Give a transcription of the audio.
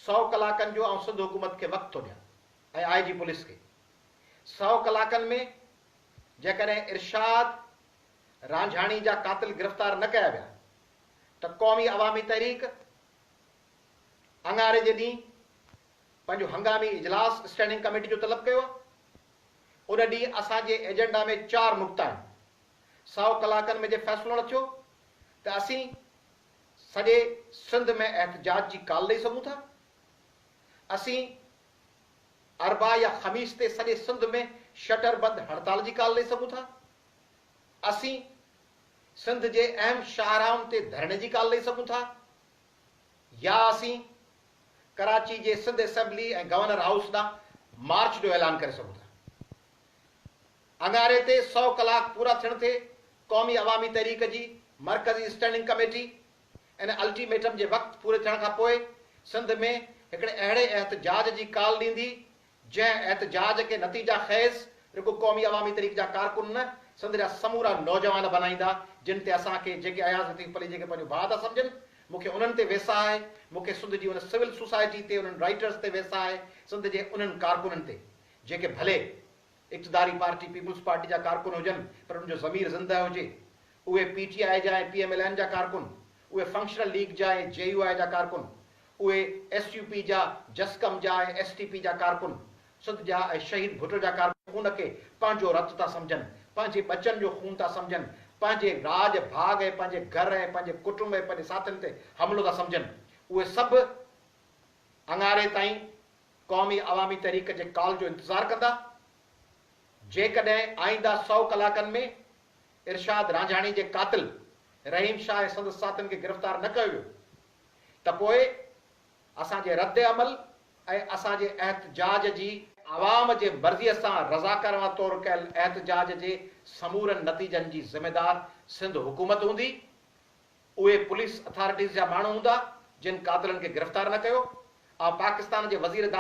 100 कलाकनि जो सिंध हुकूमत के वक्त थो ॾियां ऐं IG पुलिस के 100 कलाकनि में जेकॾहिं इरशाद रांझाणी जा कातिल गिरफ़्तार न कया विया त क़ौमी अवामी तहरीक अंगारे जे ॾींहुं पंहिंजो हंगामी इजलास स्टैंडिंग कमेटी जो तलब कयो। उन ॾींहुं असांजे एजेंडा में 4 नुक़्ता आहिनि। 100 कलाकनि में जे फ़ैसिलो न थियो त असीं सॼे सिंध में एहतजाज जी कॉल ॾेई सघूं था। असीं अरबा या ख़मीस ते सॼे सिंध में शटरबंद हड़ताल जी कॉल ॾेई सघूं था। असीं सिंध जे अहम शाहराउनि ते धरणे जी कॉल ॾेई सघूं था, या असीं कराची जे सिंध असेंबली ऐं गवर्नर हाउस ॾांहुं मार्च जो ऐलान करे सघूं था। अंगारे ते 100 कलाक पूरा थियण ते क़ौमी अवामी तहरीक जी मरकज़ी स्टैंडिंग कमेटी इन अल्टीमेटम जे वक़्तु पूरे थियण खां पोइ सिंध में हिकिड़े अहिड़े एहतजाज जी कॉल ॾींदी जंहिं एहतजाज के नतीजा ख़ैज़ रुगो क़ौमी अवामी तहरीक जा कारकुन न, सिंध जा समूरा नौजवान बनाईंदा, जिन ते असांखे जेके अयाज़ लतीफ़ अली जेके पंहिंजो भाउ था सम्झनि। मूंखे उन्हनि ते वेसा आहे, मूंखे सिंध जी उन सिविल सोसाइटी ते, उन्हनि राइटर्स ते वेसा आहे, सिंध जे उन्हनि कारकुननि ते जेके भले इक़्तिदारी पार्टी पीपुल्स पार्टी जा कारकुन हुजनि पर उनजो ज़मीर ज़िंदा हुजे। उहे PTI जा ऐं PMLN जा कारकुन, उहे फंक्शनल लीग जा ऐं JUI जा कारकुन, उहे SUP जा, जस्कम जा ऐं STP जा कारकुन, सिंध जा ऐं शहीद भुट्टो जा कारकुन खून खे पंहिंजो रतु था सम्झनि, पंहिंजे बचनि जो खून था सम्झनि, पंहिंजे राज भाग ऐं पंहिंजे घर ऐं पंहिंजे कुटुंब ऐं पंहिंजे साथियुनि ते हमिलो था सम्झनि। उहे सभु अंगारे ताईं क़ौमी अवामी तहरीक जे कॉल जो इंतज़ारु कंदा। जेकॾहिं आईंदा 100 कलाकनि में इरशाद रांझाणी जे कातिल रहीम शाह ऐं संदसि साथियुनि खे गिरफ़्तार न कयो वियो त पोइ असांजे रद्द अमल ऐं असांजे एहतजाज जी आवाम जे मर्ज़ीअ सां रज़ाकाराना तौरु कयल एहतजाज जे समूरनि नतीजनि जी ज़िमेदार सिंध हुकूमत हूंदी। उहे पुलिस अथॉरिटीज़ जा माण्हू हूंदा जिन कातिलनि खे गिरफ़्तार न कयो। ऐं पाकिस्तान जे वज़ीर